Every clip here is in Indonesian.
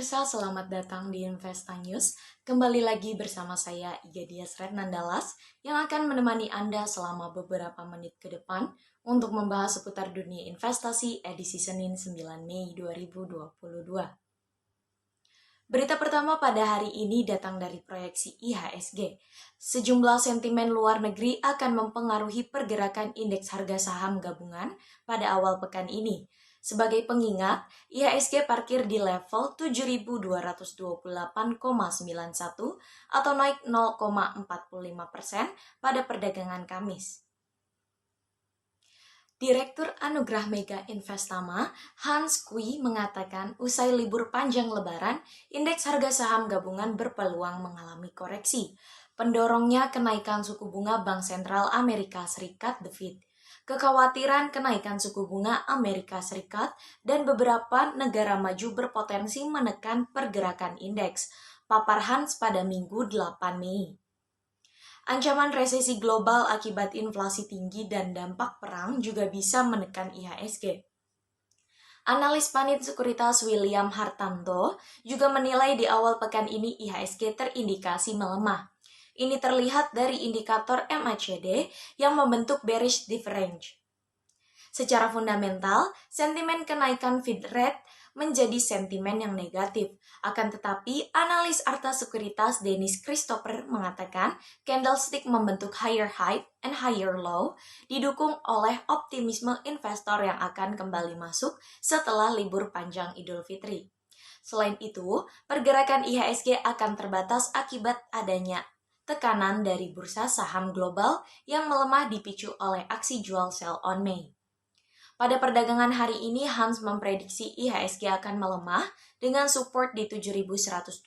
pemirsa, selamat datang di Investa News. Kembali lagi bersama saya Iga Dias Retnandalas yang akan menemani Anda selama beberapa menit ke depan untuk membahas seputar dunia investasi edisi Senin 9 Mei 2022. Berita pertama pada hari ini datang dari proyeksi IHSG. Sejumlah sentimen luar negeri akan mempengaruhi pergerakan indeks harga saham gabungan pada awal pekan ini. Sebagai pengingat, IHSG parkir di level 7.228,91 atau naik 0,45% pada perdagangan Kamis. Direktur Anugerah Mega Investama, Hans Kui, mengatakan usai libur panjang lebaran, indeks harga saham gabungan berpeluang mengalami koreksi. Pendorongnya kenaikan suku bunga Bank Sentral Amerika Serikat, The Fed. Kekhawatiran kenaikan suku bunga Amerika Serikat dan beberapa negara maju berpotensi menekan pergerakan indeks, papar Hans pada Minggu 8 Mei. Ancaman resesi global akibat inflasi tinggi dan dampak perang juga bisa menekan IHSG. Analis Panit Sekuritas William Hartanto juga menilai di awal pekan ini IHSG terindikasi melemah. Ini terlihat dari indikator MACD yang membentuk bearish divergence. Secara fundamental, sentimen kenaikan Fed rate menjadi sentimen yang negatif. Akan tetapi, analis Arta Sekuritas Dennis Christopher mengatakan candlestick membentuk higher high and higher low, didukung oleh optimisme investor yang akan kembali masuk setelah libur panjang Idul Fitri. Selain itu, pergerakan IHSG akan terbatas akibat adanya tekanan dari bursa saham global yang melemah dipicu oleh aksi jual sell on May. Pada perdagangan hari ini, Hans memprediksi IHSG akan melemah dengan support di 7.121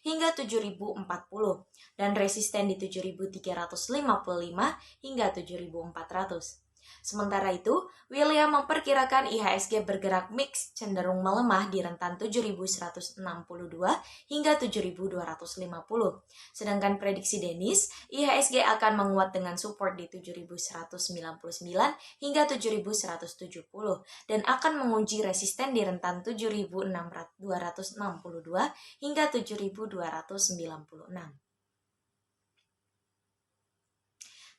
hingga 7.040 dan resisten di 7.355 hingga 7.400. Sementara itu, William memperkirakan IHSG bergerak mix cenderung melemah di rentan 7.162 hingga 7.250. Sedangkan prediksi Dennis, IHSG akan menguat dengan support di 7.199 hingga 7.170 dan akan menguji resisten di rentan 7.262 hingga 7.296.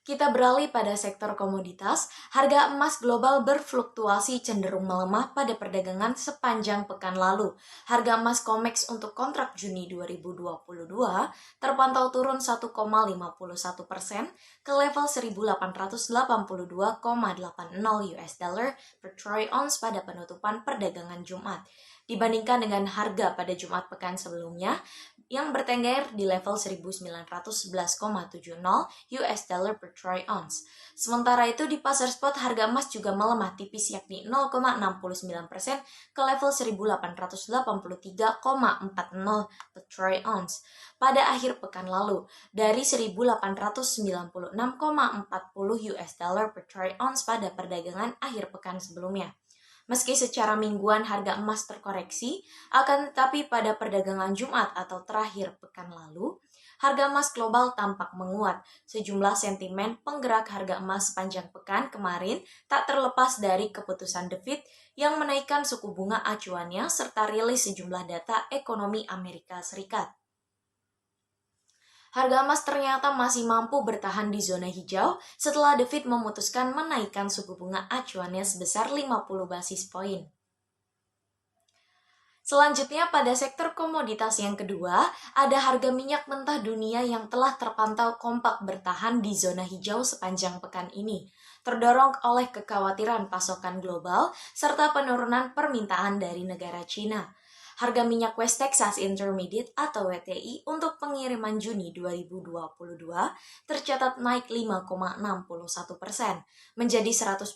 Kita beralih pada sektor komoditas. Harga emas global berfluktuasi cenderung melemah pada perdagangan sepanjang pekan lalu. Harga emas COMEX untuk kontrak Juni 2022 terpantau turun 1,51% ke level 1.882,80 US dollar per troy ounce pada penutupan perdagangan Jumat, dibandingkan dengan harga pada Jumat pekan sebelumnya yang bertengger di level 1.911,70 US dollar per troy ounce. Sementara itu di pasar spot harga emas juga melemah tipis yakni 0,69% ke level 1.883,40 per troy ounce pada akhir pekan lalu dari 1.896,40 US dollar per troy ounce pada perdagangan akhir pekan sebelumnya. Meski secara mingguan harga emas terkoreksi, akan tetapi pada perdagangan Jumat atau terakhir pekan lalu, harga emas global tampak menguat. Sejumlah sentimen penggerak harga emas sepanjang pekan kemarin tak terlepas dari keputusan The Fed yang menaikkan suku bunga acuannya serta rilis sejumlah data ekonomi Amerika Serikat. Harga emas ternyata masih mampu bertahan di zona hijau setelah The Fed memutuskan menaikkan suku bunga acuannya sebesar 50 basis poin. Selanjutnya pada sektor komoditas yang kedua, ada harga minyak mentah dunia yang telah terpantau kompak bertahan di zona hijau sepanjang pekan ini, terdorong oleh kekhawatiran pasokan global serta penurunan permintaan dari negara Cina. Harga minyak West Texas Intermediate atau WTI untuk pengiriman Juni 2022 tercatat naik 5,61% menjadi 110,56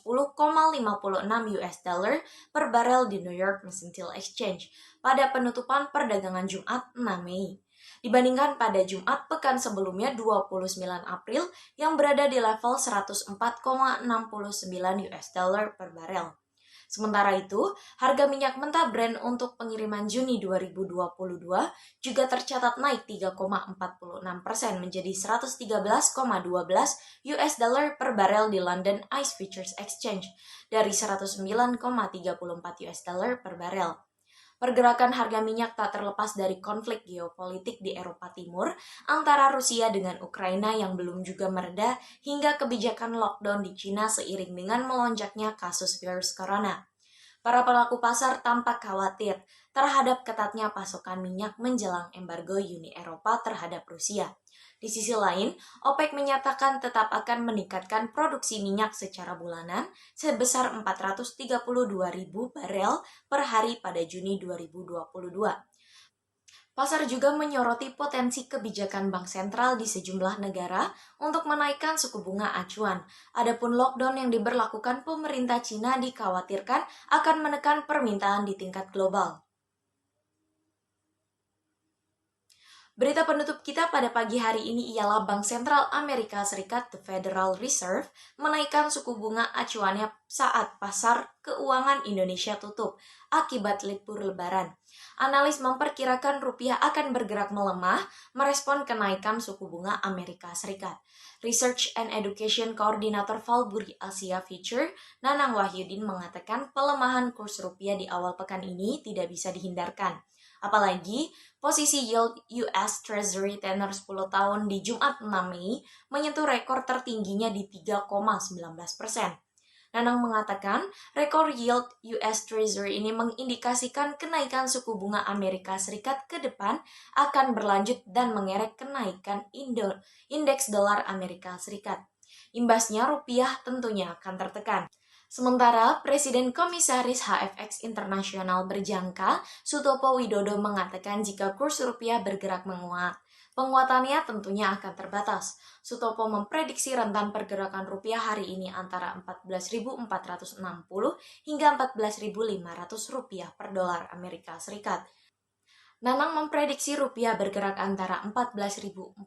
US dollar per barel di New York Mercantile Exchange pada penutupan perdagangan Jumat 6 Mei. Dibandingkan pada Jumat pekan sebelumnya 29 April yang berada di level 104,69 US dollar per barel. Sementara itu, harga minyak mentah Brent untuk pengiriman Juni 2022 juga tercatat naik 3,46% menjadi 113,12 US dollar per barel di London ICE Futures Exchange dari 109,34 US dollar per barel. Pergerakan harga minyak tak terlepas dari konflik geopolitik di Eropa Timur antara Rusia dengan Ukraina yang belum juga mereda hingga kebijakan lockdown di Cina seiring dengan melonjaknya kasus virus corona. Para pelaku pasar tampak khawatir terhadap ketatnya pasokan minyak menjelang embargo Uni Eropa terhadap Rusia. Di sisi lain, OPEC menyatakan tetap akan meningkatkan produksi minyak secara bulanan sebesar 432.000 barel per hari pada Juni 2022. Pasar juga menyoroti potensi kebijakan bank sentral di sejumlah negara untuk menaikkan suku bunga acuan. Adapun lockdown yang diberlakukan pemerintah Cina dikhawatirkan akan menekan permintaan di tingkat global. Berita penutup kita pada pagi hari ini ialah Bank Sentral Amerika Serikat, The Federal Reserve, menaikkan suku bunga acuannya saat pasar keuangan Indonesia tutup akibat libur lebaran. Analis memperkirakan rupiah akan bergerak melemah merespon kenaikan suku bunga Amerika Serikat. Research and Education Coordinator Valburi Asia Future, Nanang Wahyudin mengatakan pelemahan kurs rupiah di awal pekan ini tidak bisa dihindarkan. Apalagi, posisi yield US Treasury tenor 10 tahun di Jumat 6 Mei menyentuh rekor tertingginya di 3,19%. Nanang mengatakan, rekor yield US Treasury ini mengindikasikan kenaikan suku bunga Amerika Serikat ke depan akan berlanjut dan mengerek kenaikan indeks dolar Amerika Serikat. Imbasnya rupiah tentunya akan tertekan. Sementara Presiden Komisaris HFX Internasional berjangka, Sutopo Widodo mengatakan jika kurs rupiah bergerak menguat, penguatannya tentunya akan terbatas. Sutopo memprediksi rentan pergerakan rupiah hari ini antara 14.460 hingga 14.500 rupiah per dolar Amerika Serikat. Nanang memprediksi rupiah bergerak antara 14.480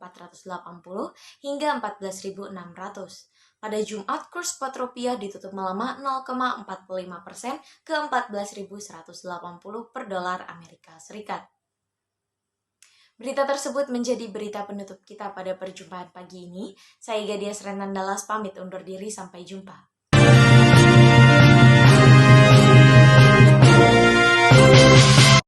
hingga 14.600. Pada Jumat, kurs spot rupiah ditutup melemah 0,45% ke 14.180 per dolar Amerika Serikat. Berita tersebut menjadi berita penutup kita pada perjumpaan pagi ini. Saya Gadia Serenandalas pamit undur diri, sampai jumpa.